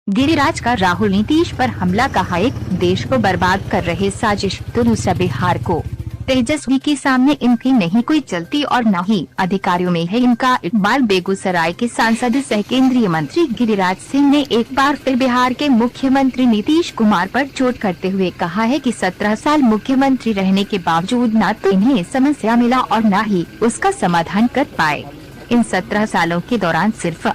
गिरिराज का राहुल नीतीश पर हमला, कहा एक देश को बर्बाद कर रहे साजिश, तो दूसरा बिहार को। तेजस्वी के सामने इनकी नहीं कोई चलती और न ही अधिकारियों में है इनका इकबाल। बेगूसराय के सांसद सह केंद्रीय मंत्री गिरिराज सिंह ने एक बार फिर बिहार के मुख्यमंत्री नीतीश कुमार पर चोट करते हुए कहा है कि 17 साल मुख्यमंत्री रहने के बावजूद न तो इन्हें समस्या मिला और न ही उसका समाधान कर पाए। इन 17 सालों के दौरान सिर्फ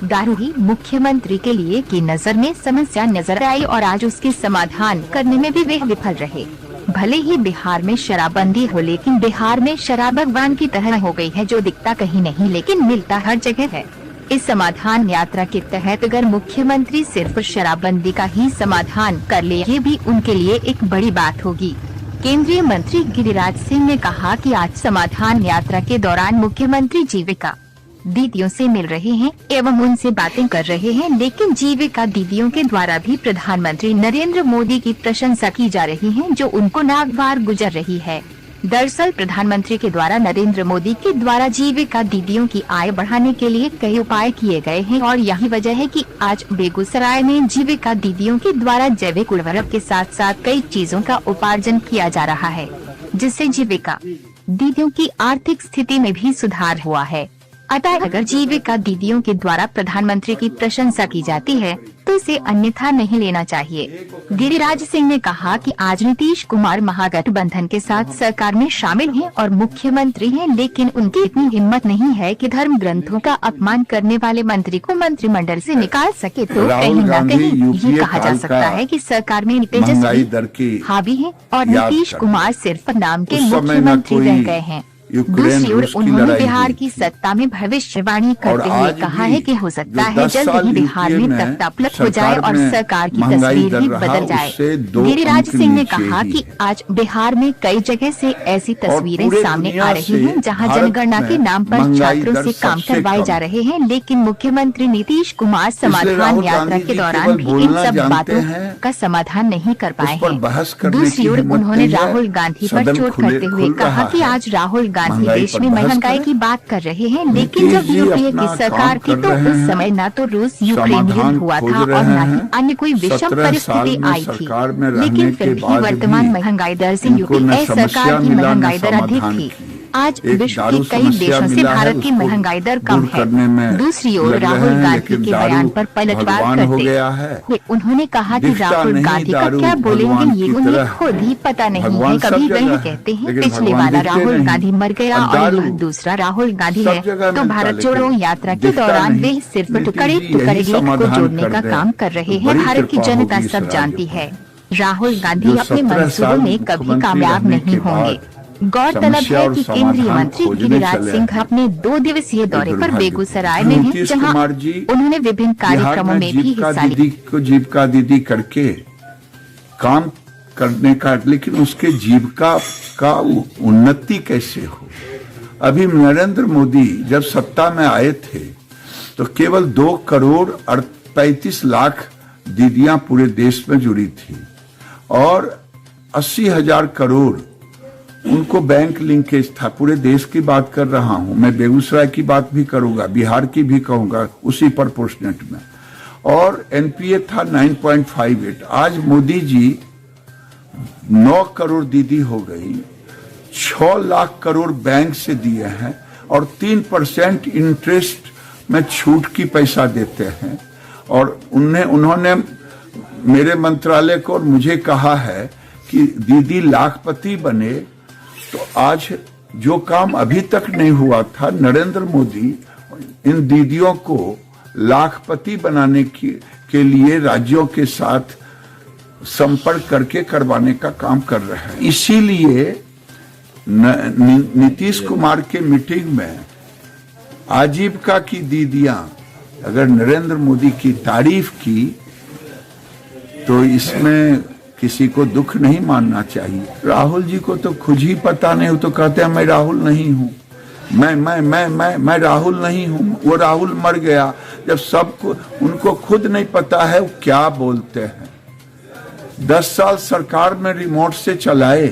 दारू ही मुख्यमंत्री के लिए की नजर में समस्या नजर आई और आज उसके समाधान करने में भी वे विफल रहे। भले ही बिहार में शराबबंदी हो, लेकिन बिहार में शराब भगवान की तरह हो गई है, जो दिखता कहीं नहीं लेकिन मिलता हर जगह है। इस समाधान यात्रा के तहत अगर मुख्यमंत्री सिर्फ शराबबंदी का ही समाधान कर ले, ये भी उनके लिए एक बड़ी बात होगी। केंद्रीय मंत्री गिरिराज सिंह ने कहा कि आज समाधान यात्रा के दौरान मुख्यमंत्री जीविका दीदियों से मिल रहे हैं एवं उनसे बातें कर रहे हैं, लेकिन जीविका दीदियों के द्वारा भी प्रधानमंत्री नरेंद्र मोदी की प्रशंसा की जा रही है, जो उनको नागवार गुजर रही है। दरअसल प्रधानमंत्री के द्वारा नरेंद्र मोदी के द्वारा जीविका दीदियों की आय बढ़ाने के लिए कई उपाय किए गए हैं और यही वजह है कि आज बेगूसराय में जीविका दीदियों के द्वारा जैविक उर्वरक के साथ साथ कई चीजों का उपार्जन किया जा रहा है, जिससे जीविका दीदियों की आर्थिक स्थिति में भी सुधार हुआ है। अतः अगर जीविका दीदियों के द्वारा प्रधानमंत्री की प्रशंसा की जाती है तो इसे अन्यथा नहीं लेना चाहिए। गिरिराज सिंह ने कहा कि आज नीतीश कुमार महागठबंधन के साथ सरकार में शामिल हैं और मुख्यमंत्री हैं, लेकिन उनकी इतनी हिम्मत नहीं है कि धर्म ग्रंथों का अपमान करने वाले मंत्री को मंत्रिमंडल से निकाल सके। तो कहीं न कहीं ये कहा जा सकता है कि सरकार में तेजस्वी हावी है और नीतीश कुमार सिर्फ नाम के मुख्यमंत्री रह गए हैं। दूसरी ओर उन्होंने बिहार की सत्ता में भविष्यवाणी करते हुए कहा है कि हो सकता है जल्द ही बिहार में तख्तापलट हो जाए और सरकार की तस्वीर ही बदल जाए। गिरिराज सिंह ने कहा कि आज बिहार में कई जगह से ऐसी तस्वीरें सामने आ रही हैं जहां जनगणना के नाम पर छात्रों से काम करवाए जा रहे हैं, लेकिन मुख्यमंत्री नीतीश कुमार समाधान यात्रा के दौरान भी इन सब बातों का समाधान नहीं कर पाए हैं। दूसरी ओर उन्होंने राहुल गांधी पर चोट करते हुए कहा कि आज राहुल गांधी देश में महंगाई की बात कर रहे हैं, लेकिन जब यूपीए की सरकार थी तो उस समय न तो रूस यूक्रेन युद्ध हुआ था और न ही अन्य कोई विषम परिस्थिति आई थी, लेकिन फिर भी वर्तमान महंगाई दर से यूपीए सरकार की महंगाई दर अधिक थी। आज विश्व के कई देशों से भारत की महंगाई दर कम है। दूसरी ओर राहुल गांधी के बयान पर पलटवार करते हुए उन्होंने कहा कि राहुल गांधी का क्या बोलेंगे ये उन्हें खुद ही पता नहीं है। कभी वह कहते हैं पिछले वाला राहुल गांधी मर गया और यह दूसरा राहुल गांधी है, तो भारत जोड़ो यात्रा के दौरान वे सिर्फ टुकड़े टुकड़े को जोड़ने का काम कर रहे हैं। भारत की जनता सब जानती है राहुल गांधी अपने मंसूबों में कभी कामयाब नहीं होंगे। गौरतलब है कि केंद्रीय मंत्री गिरिराज सिंह अपने 2 दिवसीय दौरे पर बेगूसराय में हैं, जहां उन्होंने विभिन्न कार्यक्रमों में भी हिस्सा लिया। जीविका दीदी करके काम करने का, लेकिन उसके जीविका का उन्नति कैसे हो। अभी नरेंद्र मोदी जब सत्ता में आए थे तो केवल 2 करोड़ 35 लाख दीदियां पूरे देश में जुड़ी थी और 80,000 करोड़ उनको बैंक लिंकेज था। पूरे देश की बात कर रहा हूं मैं, बेगूसराय की बात भी करूंगा, बिहार की भी कहूंगा उसी प्रोपोर्शनेट में, और एनपीए था 9.58। आज मोदी जी 9 करोड़ दीदी हो गई, 6 लाख करोड़ बैंक से दिए हैं और 3% इंटरेस्ट में छूट की पैसा देते हैं। और उन्होंने मेरे मंत्रालय को और मुझे कहा है कि दीदी लाखपति बने। तो आज जो काम अभी तक नहीं हुआ था, नरेंद्र मोदी इन दीदियों को लाखपति बनाने के लिए राज्यों के साथ संपर्क करके करवाने का काम कर रहे हैं। इसीलिए नीतीश कुमार के मीटिंग में आजीविका की दीदियां अगर नरेंद्र मोदी की तारीफ की तो इसमें किसी को दुख नहीं मानना चाहिए। राहुल जी को तो खुद ही पता नहीं, हो तो कहते हैं मैं राहुल नहीं हूं, मैं राहुल नहीं हूं, वो राहुल मर गया। जब सबको उनको खुद नहीं पता है वो क्या बोलते हैं। 10 साल सरकार में रिमोट से चलाए,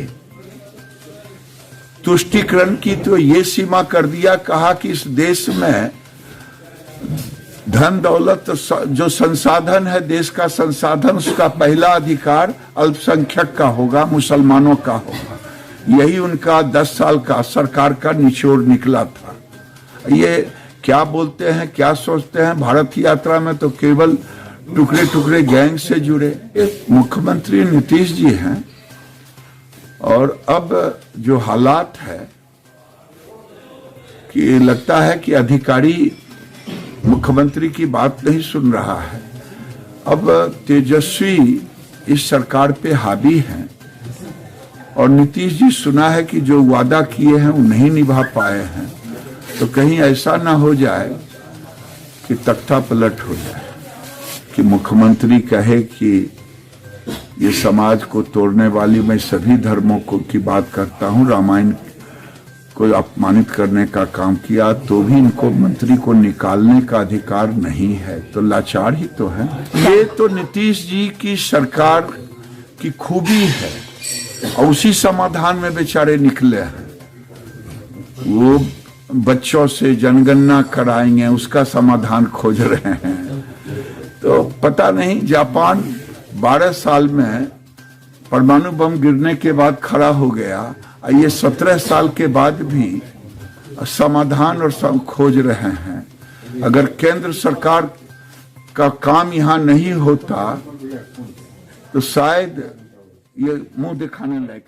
तुष्टीकरण की तो ये सीमा कर दिया, कहा कि इस देश में धन दौलत जो संसाधन है, देश का संसाधन, उसका पहला अधिकार अल्पसंख्यक का होगा, मुसलमानों का होगा। यही उनका 10 साल का सरकार का निचोड़ निकला था। ये क्या बोलते हैं, क्या सोचते हैं? भारत यात्रा में तो केवल टुकड़े टुकड़े गैंग से जुड़े। मुख्यमंत्री नीतीश जी हैं और अब जो हालात है कि लगता है कि अधिकारी मुख्यमंत्री की बात नहीं सुन रहा है। अब तेजस्वी इस सरकार पे हावी हैं और नीतीश जी सुना है कि जो वादा किए हैं वो नहीं निभा पाए हैं, तो कहीं ऐसा ना हो जाए कि तख्ता पलट हो जाए, कि मुख्यमंत्री कहे कि ये समाज को तोड़ने वाली, मैं सभी धर्मों को की बात करता हूँ, रामायण को अपमानित करने का काम किया, तो भी इनको मंत्री को निकालने का अधिकार नहीं है। तो लाचार ही तो है। ये तो नीतीश जी की सरकार की खूबी है और उसी समाधान में बेचारे निकले हैं। वो बच्चों से जनगणना कराएंगे, उसका समाधान खोज रहे हैं। तो पता नहीं, जापान 12 साल में परमाणु बम गिरने के बाद खड़ा हो गया, ये 17 साल के बाद भी समाधान और सब खोज रहे हैं। अगर केंद्र सरकार का काम यहाँ नहीं होता तो शायद ये मुंह दिखाने लायक